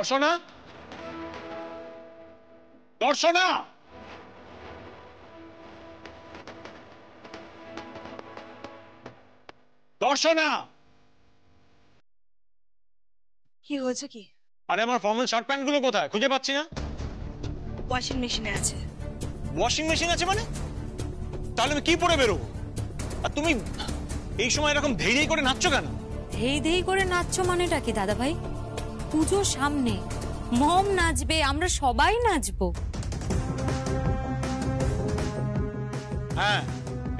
দর্শনা, দর্শনা, দর্শনা। কি হয়েছে কি? আরে আমার ফর্মাল শার্ট প্যান্ট গুলো কোথায়? খুঁজে পাচ্ছি না। ওয়াশিং মেশিনে আছে। ওয়াশিং মেশিন আছে মানে? তাহলে আমি কি পরে বেরোবো? আর তুমি এই সময় এরকম ধেই ধেই করে নাচছো কেন? ধেই ধেই করে নাচছো মানেটা কি দাদা ভাই? পুজো সামনে, মম নাচবে, আমরা সবাই নাচবো। হ্যাঁ,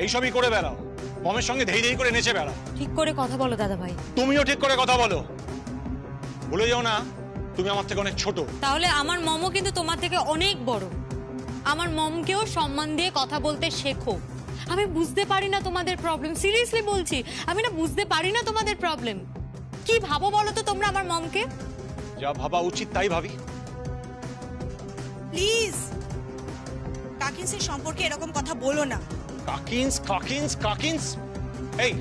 এইসবই করে বেড়াও, মমের সঙ্গে ধেই ধেই করে নেচে বেড়াও। ঠিক করে কথা বলো দাদা ভাই। তুমিও ঠিক করে কথা বলো। ভুলে যাও না তুমি আমার থেকে অনেক ছোট। তাহলে আমার মমও কিন্তু তোমার থেকে অনেক বড়। আমার মমকেও সম্মান দিয়ে কথা বলতে শেখো। আমি বুঝতে পারি না তোমাদের প্রবলেম, সিরিয়াসলি বলছি, আমি না বুঝতে পারি না তোমাদের প্রবলেম। কি ভাবো বলো তো তোমরা আমার মমকে? যা ভাবা উচিত তাই ভাবি। প্লিজ কাকিন্সের সম্পর্কে এরকম কথা বলো না। কাকিন্স কাকিন্স কাকিন্স, এই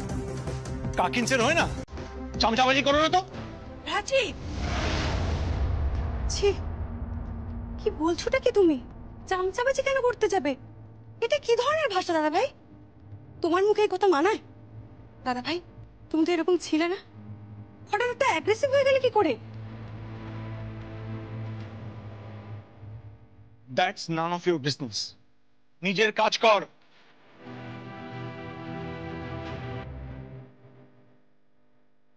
কাকিন্সের হয় না, চামচাবাজি করো না তো। রাজীব, ছি, কি বলছোটা কি তুমি? চামচাবাজি কেন করতে যাবে? এটা কি ধরনের ভাষা দাদা ভাই? তোমার মুখে এই কথা মানায়? দাদা ভাই, তুমি তো এরকম ছিলে না, হঠাৎ একটা অ্যাগ্রেসিভ হয়ে গেলে কি করে? That's none of your business. নিজের কাজ কর।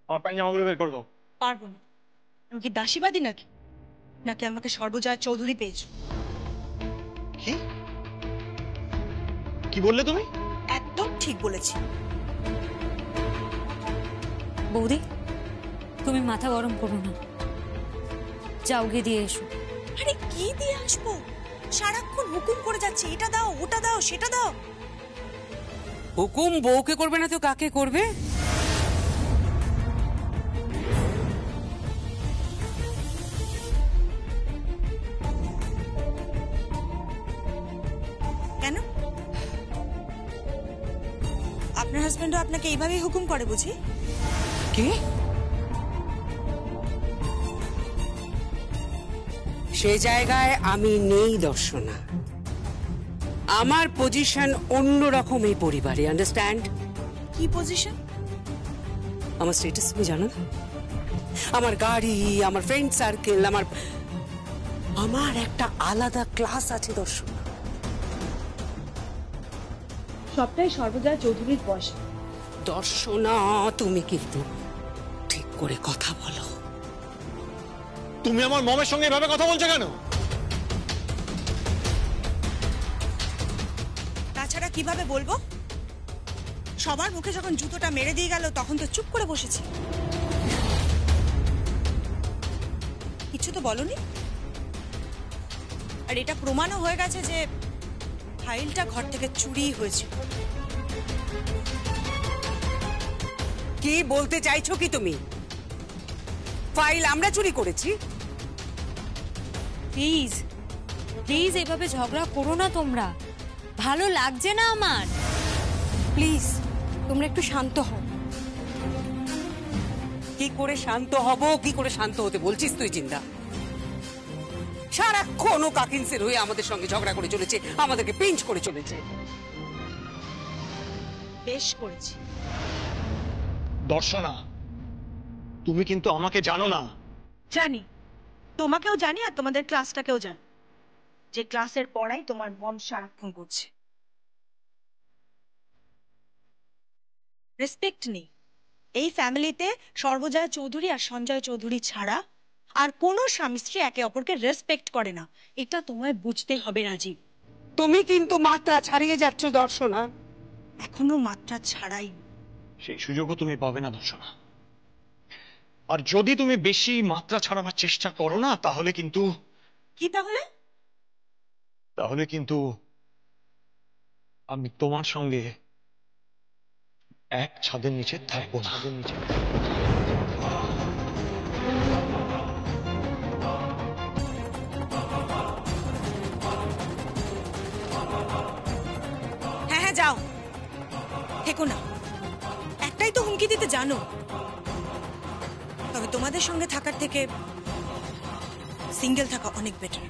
আমার পায়জামাগুলো বের করে দাও। পারবো না। আমি কি দাসীবাদী নাকি? নাকি আমাকে সর্বজয়া চৌধুরী পেয়েছো? কি কি বললে তুমি? একদম ঠিক বলেছি। বৌদি, তুমি মাথা গরম করো না, যাও গিয়ে দিয়ে এসো। আরে কি দিয়ে আসবো? সারাক্ষণ হুকুম করে যাচ্ছে, এটা দাও, ওটা দাও, সেটা দাও। হুকুম বউকে করবে না তো কাকে করবে? কেন? আপনার হাজবেন্ডও আপনাকে এইভাবেই হুকুম করে বুঝি? কি? সে জায়গায় আমি নেই দর্শনা। আমার পজিশন অন্যরকম এই পরিবারে, আন্ডারস্ট্যান্ড? কি পজিশন? আমার স্ট্যাটাস তুমি জানো না? আমার গাড়ি, আমার ফ্রেন্ড সার্কেল, আমার একটা আলাদা ক্লাস আছে দর্শনা। সবটাই সর্বজয়া চৌধুরীর পয়সা। দর্শনা, তুমি কিন্তু ঠিক করে কথা বলো। তুমি আমার মমের সঙ্গে এভাবে কথা বলছো কেন? তাছাড়া কিভাবে বলবো? সবার মুখে যখন জুতোটা মেরে দিয়ে গেল তখন তো চুপ করে বসেছি। কিছু তো বলনি। আর এটা প্রমাণও হয়ে গেছে যে ফাইলটা ঘর থেকে চুরি হয়েছে। কি বলতে চাইছো কি তুমি? ফাইল আমরা চুরি করেছি? প্লিজ প্লিজ এভাবে ঝগড়া করো না তোমরা, ভালো লাগছে না আমার। প্লিজ তোমরা একটু শান্ত হও। কি করে শান্ত হব? কি করে শান্ত হতে বলছিস তুই চিন্তা? সারাক্ষণ ও কাকিন্সের হয়ে আমাদের সঙ্গে ঝগড়া করে চলেছে, আমাদেরকে পিঞ্চ করে চলেছে। বেশ করেছি। দর্শনা, তুমি কিন্তু আমাকে জানো না। জানি, তোমাকেও জানি, আর তোমাদের ক্লাসটাকেও জানি, যে ক্লাসের পড়াই তোমার মন সারাক্ষণ করছে। রেসপেক্ট নেই এই ফ্যামিলিতে। সর্বজয়া চৌধুরী আর সঞ্জয় চৌধুরী ছাড়া আর কোনো স্বামী স্ত্রী একে অপরকে রেসপেক্ট করে না। এটা তোমায় বুঝতে হবে রাজীব। তুমি কিন্তু মাত্রা ছাড়িয়ে যাচ্ছ দর্শনা। এখনো মাত্রা ছাড়াই। সেই সুযোগও তুমি পাবে না দর্শনা। আর যদি তুমি বেশি মাত্রা ছাড়াবার চেষ্টা করো না, তাহলে কিন্তু কি? তাহলে কিন্তু আমি তোমার সঙ্গে এক ছাদের নিচে থাকবো না। হ্যাঁ হ্যাঁ যাও, থেকো না। একটাই তো হুমকি দিতে জানো। তবে তোমাদের সঙ্গে থাকার থেকে সিঙ্গেল থাকা অনেক বেটার।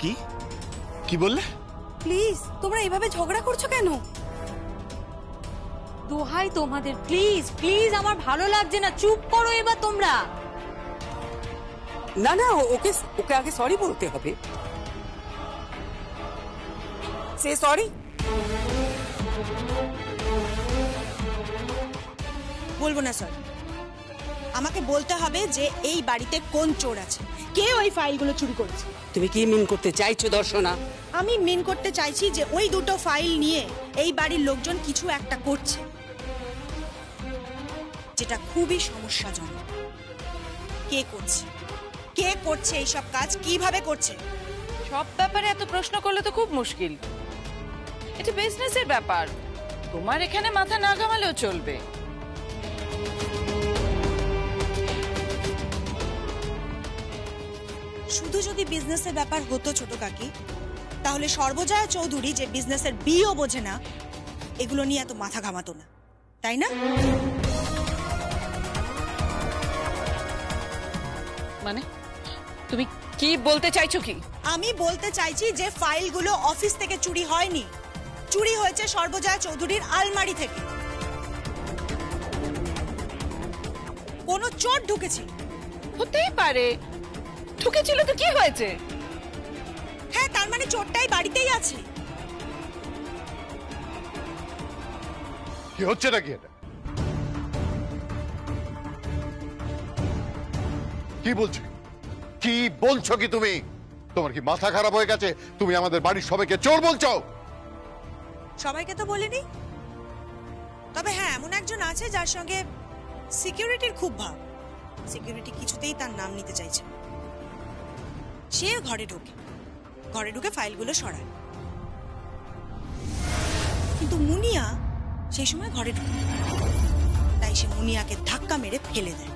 কি কি বললে? প্লিজ তোমরা এইভাবে ঝগড়া করছো কেন? দোহাই তোমাদের, প্লিজ প্লিজ, আমার ভালো লাগছে না, চুপ করো এবার তোমরা। না না, ওকে ওকে আগে সরি বলতে হবে। Say sorry. বলবো না স্যার, আমাকে বলতে হবে যে এই বাড়িতে কোন চোর আছে, কে ওই ফাইলগুলো চুরি করেছে। তুমি কি মিন করতে চাইছো দর্শনা? আমি মেন করতে চাইছি যে ওই দুটো ফাইল নিয়ে এই বাড়ির লোকজন কিছু একটা করছে, যেটা খুবই সমস্যাজনক। কে করছে, কে করছে এইসব কাজ, কিভাবে করছে? সব ব্যাপারে এত প্রশ্ন করলে তো খুব মুশকিল। এটা বিজনেসের ব্যাপার, তোমার এখানে মাথা না ঘামালেও চলবে। শুধু যদি বিজনেসের ব্যাপার হতো ছোট কাকি, তাহলে সর্বজয়া চৌধুরী যে বিজনেসের বিও বোঝে না, এগুলো নিয়ে এত মাথা ঘামাতো না, তাই না? মানে তুমি কি বলতে চাইছো? কি আমি বলতে চাইছি যে ফাইলগুলো অফিস থেকে চুরি হয়নি, চুরি হয়েছে সর্বজয়া চৌধুরীর আলমারি থেকে। কোন চোর ঢুকেছে। হতেই পারে, ঢুকেছিল তো কি হয়েছে? হ্যাঁ, তার মানে চোরটাই বাড়িতেই আছে। কি হচ্ছে নাকি এটা? কি বলছো, কি বলছো কি তুমি? তোমার কি মাথা খারাপ হয়ে গেছে? তুমি আমাদের বাড়ির সবাইকে চোর বলছো? সবাইকে তো বলিনি, তবে হ্যাঁ এমন একজন আছে যার সঙ্গে সিকিউরিটির খুব ভাব। সিকিউরিটি কিছুতেই তার নাম নিতে চাইছে। সে ঘরে ঢুকে ফাইলগুলো সরায়, কিন্তু মুনিয়া সেই সময় ঘরে ঢুকে, তাই সে মুনিয়াকে ধাক্কা মেরে ফেলে দেয়,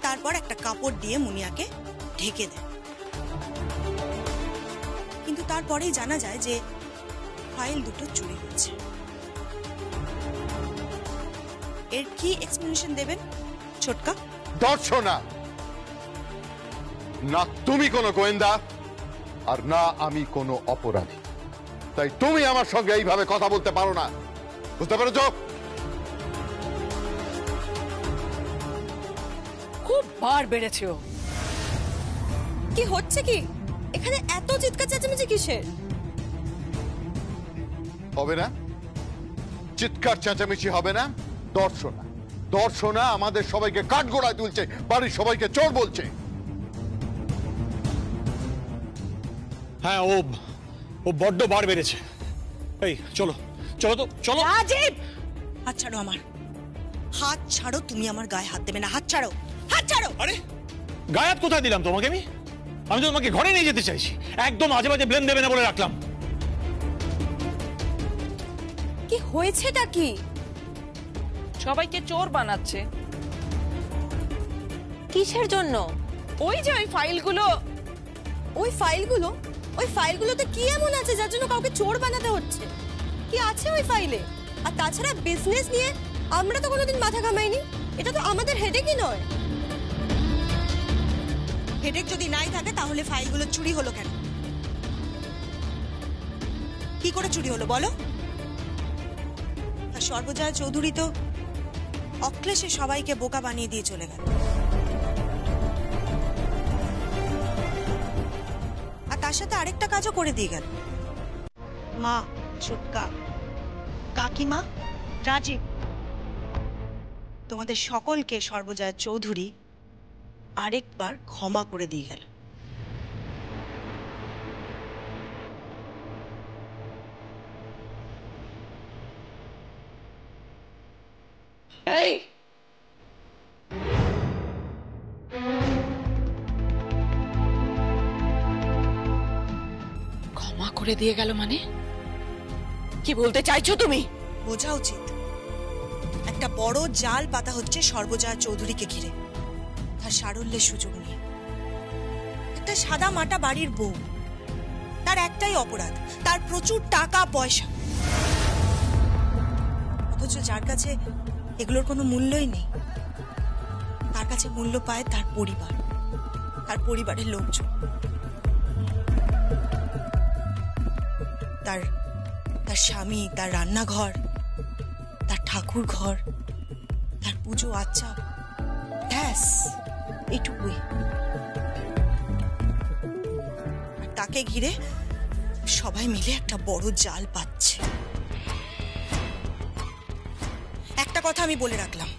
তারপর একটা কাপড় দিয়ে মুনিয়াকে ঢেকে দেয়। কিন্তু তারপরেই জানা যায় যে ফাইল দুটো চুরি হয়েছে। এর কি এক্সপ্লেনেশন দেবেন ছোটকা? দর্শনা, না তুমি কোনো গোয়েন্দা আর না আমি কোনো অপরাধী, তাই তুমি আমার সঙ্গে এইভাবে কথা বলতে পারো না, বুঝতে পেরেছো? খুব বার বেড়েছে ও। কি হচ্ছে কি এখানে? এত চিৎকার চেঁচামেচি কিসের? হবে না, চিৎকার চেঁচামেচি হবে না। দর্শনা আমাদের সবাইকে কাঠগোড়ায় তুলছে, বাড়ির সবাইকে চোর বলছে। হ্যাঁ, ও বড্ড বার বেড়েছে। এই চলো চলো তো, চলো। রাজীব, হাত ছাড়ো আমার, হাত ছাড়ো। তুমি আমার গায়ে হাত দেবে না, হাত ছাড়ো, হাত ছাড়ো। আরে গায়ে হাত কোথায় দিলাম তোমাকে? আমি তো তোমাকে ঘরে নিয়ে যেতে চাইছি, একদম আজে বাজে ব্লেম দেবে না বলে রাখলাম। কি হয়েছেটা কি? সবাইকে চোর বানাচ্ছে। কিসের জন্য? ওই যে ওই ফাইলগুলো। ওই ফাইলগুলোতে কি এমন আছে যার জন্য কাউকে চোর বানাতে হচ্ছে? কি আছে ওই ফাইলে? আর তাছাড়া বিজনেস নিয়ে আমরা তো কোনোদিন মাথা ঘামাইনি, এটা তো আমাদের হেডেকই নয়। হেডেক যদি নাই থাকে তাহলে ফাইলগুলো চুরি হলো কেন? কি করে চুরি হলো বলো? আর সর্বজয়া চৌধুরী তো অক্লেশে সবাইকে বোকা বানিয়ে দিয়ে চলে গেল। আর তার সাথে আরেকটা কাজও করে দিয়ে গেল। মা, ছোটকা, কাকিমা, রাজীব, তোমাদের সকলকে সর্বজয়া চৌধুরী আরেকবার ক্ষমা করে দিয়ে গেল। এই ক্ষমা করে দিয়ে গেল মানে? কি বলতে চাইছো তুমি? বোঝা উচিত একটা বড় জাল পাতা হচ্ছে সর্বজয়া চৌধুরীকে ঘিরে, তার সারল্যের সুযোগ নিয়ে। একটা সাদা মাটা বাড়ির বউ, তার একটাই অপরাধ, তার প্রচুর টাকা পয়সা। অথচ যার কাছে এগুলোর কোনো মূল্যই নেই, তার কাছে মূল্য পায় তার পরিবার, তার পরিবারের লোকজন, তার তার স্বামী, তার রান্নাঘর, তার ঠাকুর ঘর, তার পুজো আচ্চা, ব্যাস এইটুকুই। আর তাকে ঘিরে সবাই মিলে একটা বড় জাল পাচ্ছে। একটা কথা আমি বলে রাখলাম,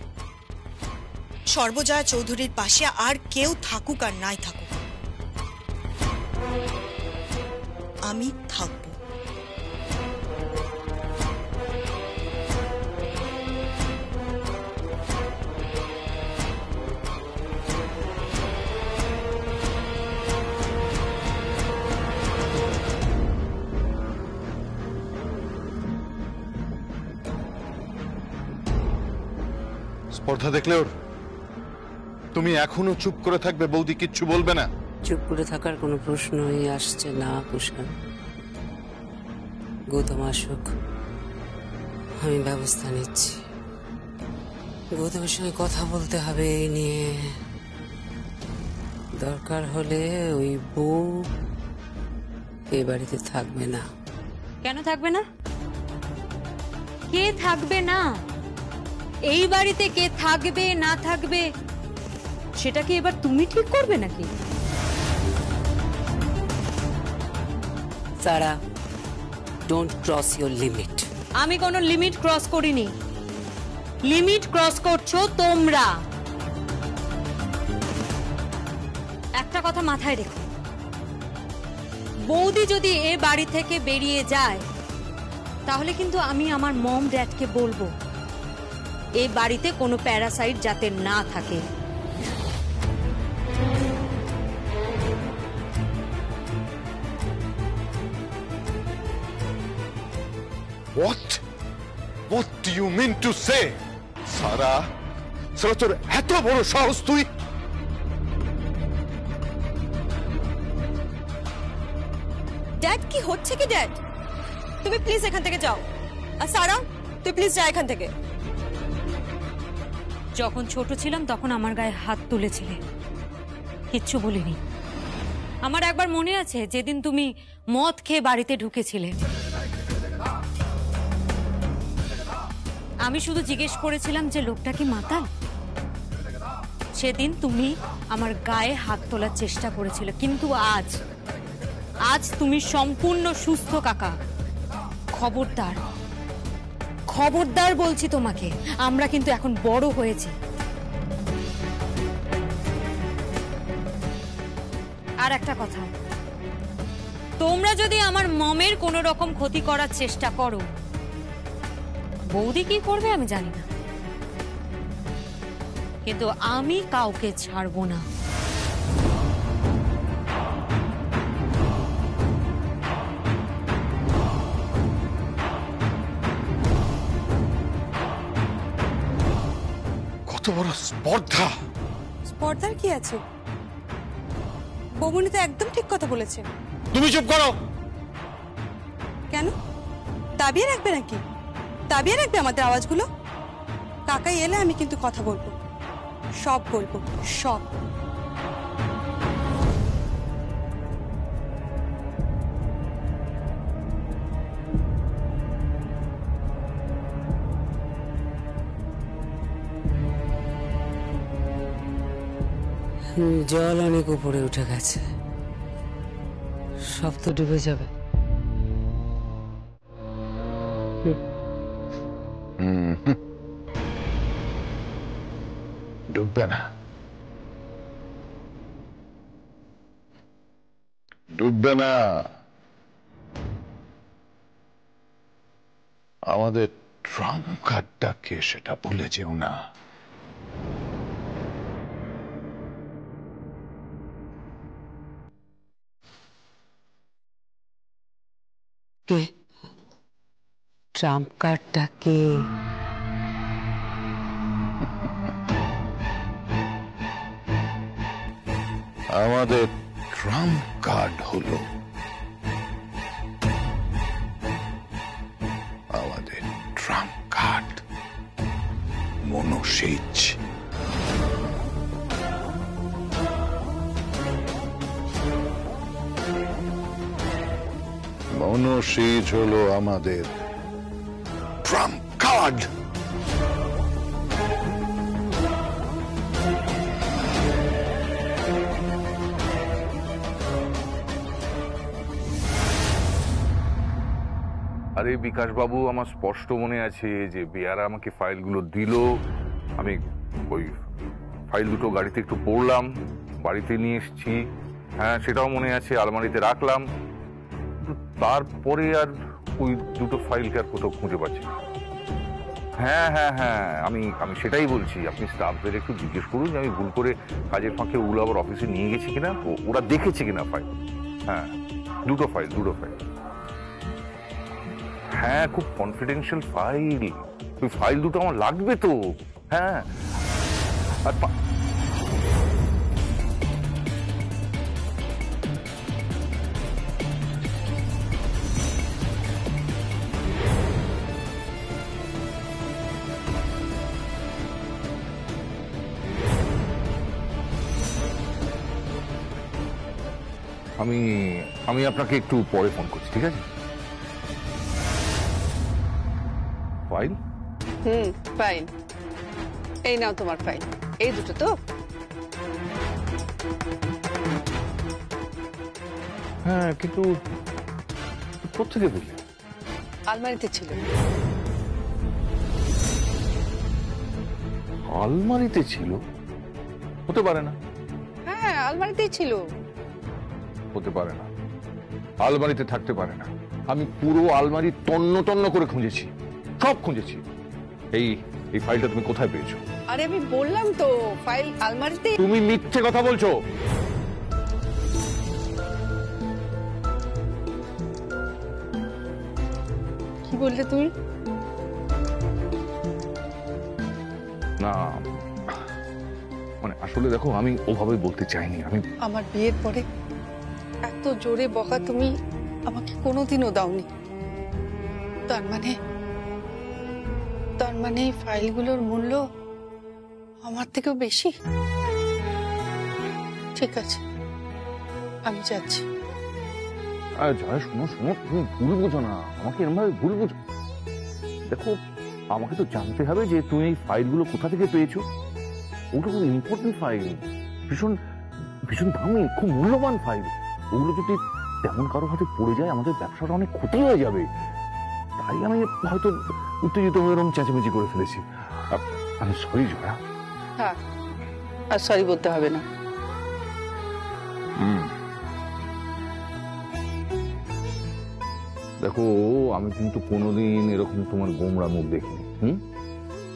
সর্বজয়া চৌধুরীর পাশে আর কেউ থাকুক আর নাই থাকুক, আমি থাকব। স্পর্ধা দেখলে ওর? তুমি এখনো চুপ করে থাকবে? বৌদি কিচ্ছু বলবে না? চুপ করে থাকার কোনো প্রশ্নই আসছে না কুষাণ। গৌতম আসুক, আমি ব্যবস্থা নিচ্ছি। গৌতমের সঙ্গে কথা বলতে হবে এই নিয়ে। দরকার হলে ওই বউ এ বাড়িতে থাকবে না। কেন থাকবে না? কে থাকবে না? এই বাড়িতে কে থাকবে না থাকবে সেটা কি এবার তুমি ঠিক করবে নাকি? সারা, ডোন্ট ক্রস ইউর লিমিট। আমি কোনো লিমিট ক্রস করিনি, লিমিট ক্রস করছো তোমরা। একটা কথা মাথায় রেখো, বৌদি যদি এ বাড়ি থেকে বেরিয়ে যায় তাহলে কিন্তু আমি আমার মম ড্যাডকে বলবো এই বাড়িতে কোনো প্যারাসাইট যাতে না থাকে। What do you mean to say? সারা, সারা তোর এত বড় সাহস তুই? ড্যাড কি হচ্ছে কি ড্যাড? তুমি প্লিজ এখান থেকে যাও। আর সারা, তুই প্লিজ যা এখান থেকে। যখন ছোট ছিলাম তখন আমার গায়ে হাত তুলেছিলে, কিচ্ছু বলিনি। আমার একবার মনে আছে যেদিন তুমি মদ খেয়ে বাড়িতে ঢুকেছিলে, আমি শুধু জিজ্ঞেস করেছিলাম যে লোকটা কি মাতাল। সেদিন তুমি আমার গায়ে হাত তোলার চেষ্টা করেছিলে, কিন্তু আজ আজ তুমি সম্পূর্ণ সুস্থ কাকা। খবরদার, খবরদার বলছি তোমাকে, আমরা কিন্তু এখন বড় হয়েছি। আর একটা কথা, তোমরা যদি আমার মমের কোনো রকম ক্ষতি করার চেষ্টা করো, বৌদি কি করবে আমি জানি না, কিন্তু আমি কাউকে ছাড়বো না। কত বড় স্পর্ধা! স্পর্ধার কি আছে? বৌমনি তো একদম ঠিক কথা বলেছে। তুমি চুপ করো। কেন দাবিয়ে রাখবে নাকি? দাবিয়ে রাখবে আমাদের আওয়াজগুলো? কাকাই এলে আমি কিন্তু কথা বলবো, সব বলবো, সব। জল অনেক উপরে উঠে গেছে, সব তো ডুবে যাবে। ডুববে না, ডুববে না। আমাদের ট্রাম্প কার্ডটাকে সেটা ভুলে যেও না। কে? ট্রাম্প কার্ডটা কে? আমাদের ট্রাম্প কার্ড হলো আমাদের ট্রাম্প কার্ড। মনোসেজ। মনোসেজ হলো আমাদের ট্রাম্প কার্ড। আরে বিকাশ বাবু, আমার স্পষ্ট মনে আছে যে বেয়ারা আমাকে ফাইলগুলো দিল, আমি ওই ফাইল দুটো গাড়িতে একটু পড়লাম, বাড়িতে নিয়ে এসেছি। হ্যাঁ, সেটাও মনে আছে, আলমারিতে রাখলাম। তারপরে আর ওই দুটো ফাইলকে আর কোথাও খুঁজে পাচ্ছি না। হ্যাঁ হ্যাঁ হ্যাঁ, আমি আমি সেটাই বলছি। আপনি স্টাফদের একটু জিজ্ঞেস করুন যে আমি ভুল করে কাজের ফাঁকে ওগুলো আবার অফিসে নিয়ে গেছি কিনা, ওরা দেখেছে কিনা ফাইল। হ্যাঁ, দুটো ফাইল। হ্যাঁ, খুব কনফিডেন্সিয়াল ফাইল। ওই ফাইল দুটো আমার লাগবে তো। হ্যাঁ, আর আমি আপনাকে একটু পরে ফোন করছি, ঠিক আছে? ফাইল? ফাইল এই নাও তোমার ফাইল। এই দুটো তো? হ্যাঁ, কিন্তু কোত্থেকে বুঝলে? আলমারিতে ছিল। আলমারিতে ছিল? হতে পারে না। হ্যাঁ, আলমারিতেই ছিল। হতে পারে না, আলমারিতে থাকতে পারে না। আমি পুরো আলমারি তন্ন তন্ন করে খুঁজেছি, সব খুঁজেছি। এই এই ফাইলটা তুমি কোথায় পেয়েছো? আরে আমি বললাম তো, ফাইল আলমারিতে। তুমি মিথ্যে কথা বলছো। কি বললে তুমি? না মানে আসলে দেখো, আমি ওভাবে বলতে চাইনি। আমি আমার বিয়ের পরে এত জোরে বকা তুমি আমাকে কোনোদিনও দাওনি। তার মানে এই ফাইলগুলোর মূল্য আমার থেকেও বেশি। ঠিক আছে, আমি যাচ্ছি। জয়া, শোনো, তুমি ভুল বুঝো না, আমাকে এরকম ভাবে ভুল বুঝো। দেখো, আমাকে তো জানতে হবে যে তুমি এই ফাইলগুলো কোথা থেকে পেয়েছো। ওগুলো খুব ইম্পর্টেন্ট ফাইল, ভীষণ ভীষণ দামি, খুব মূল্যবান ফাইল। ওগুলো যদি তেমন কারো হাতে পড়ে যায়, আমাদের ব্যবসাটা অনেক ক্ষতি হয়ে যাবে। তাই আমি হয়তো উত্তেজিত হয়ে এরকম চেঁচামেচি করে ফেলেছি। আমি সরি জয়া। হ্যাঁ, আর সরি বলতে হবে না। দেখো, আমি কিন্তু কোনোদিন এরকম তোমার গোমড়া মুখ দেখিনি।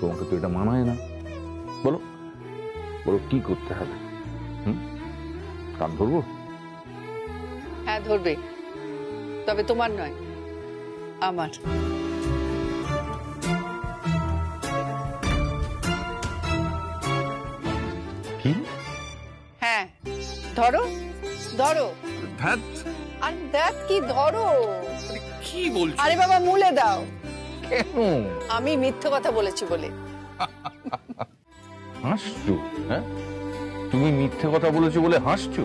তোমাকে তো এটা মানায় না। বলো বলো, কি করতে হবে? কান ধরবো? হ্যাঁ, ধরবে, তবে তোমার নয়, আমার। কি? হ্যাঁ, ধরো ধরো। আর দেখ কি ধরো। কি বলছো? আরে বাবা, মুলে দাও। কেন? আমি মিথ্যে কথা বলেছি বলে। হাসছো? হ্যাঁ, তুমি মিথ্যে কথা বলেছো বলে হাসছো?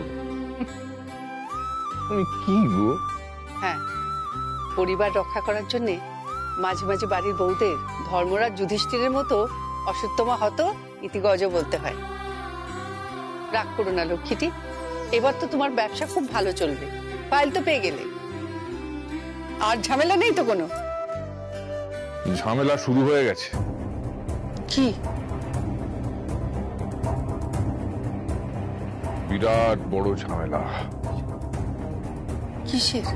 তুমি কি গো? হ্যাঁ, পরিবার রক্ষা করার জন্য মাঝে মাঝে বাড়ির বউদের ধর্মরাজ যুধিষ্ঠিরের মতো অশ্বত্থমা হত ইতিগজ বলতে হয়। রাগ করো না লক্ষ্মীটি, এবার তো তোমার ব্যবসা খুব ভালো চলবে। ফাইল তো পেয়ে গেলে, আর ঝামেলা নেই তো কোনো। ঝামেলা শুরু হয়ে গেছে। কি? বিরাট বড় ঝামেলা। কিসের?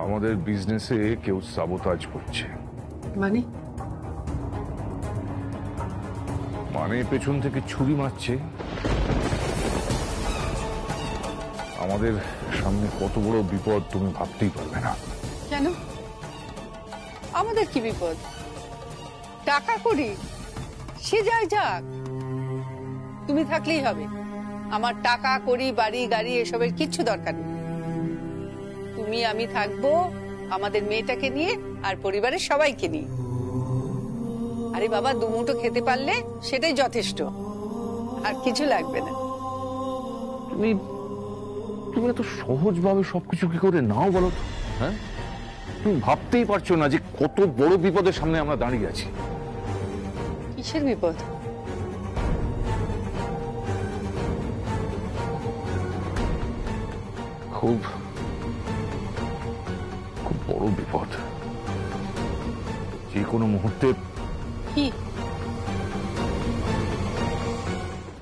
আমাদের বিজনেসে কেউ সাবোতাজ করছে। মানে? মানে পেছন থেকে ছুরি মারছে। আমাদের সামনে কত বড় বিপদ তুমি ভাবতেই পারবে না। কেন? আমাদের কি বিপদ? টাকা করি, সে যায় যাক, তুমি থাকলেই হবে। আমার টাকা করি, বাড়ি গাড়ি এসবের কিচ্ছু দরকার নেই। তুমি আমি থাকবো আমাদের মেয়েটাকে নিয়ে আর পরিবারের সবাইকে নিয়ে। আরে বাবা, দুমুঠো খেতে পারলে সেটাই যথেষ্ট, আর কিছু লাগবে না। তুমি তুমি এত সহজভাবে সবকিছু কি করে নাও বলো তো? হ্যাঁ, তুমি ভাবতেই পারছো না যে কত বড় বিপদের সামনে আমরা দাঁড়িয়ে আছি। কিসের বিপদ? খুব খুব বড় বিপদ, যে কোনো মুহূর্তে কি?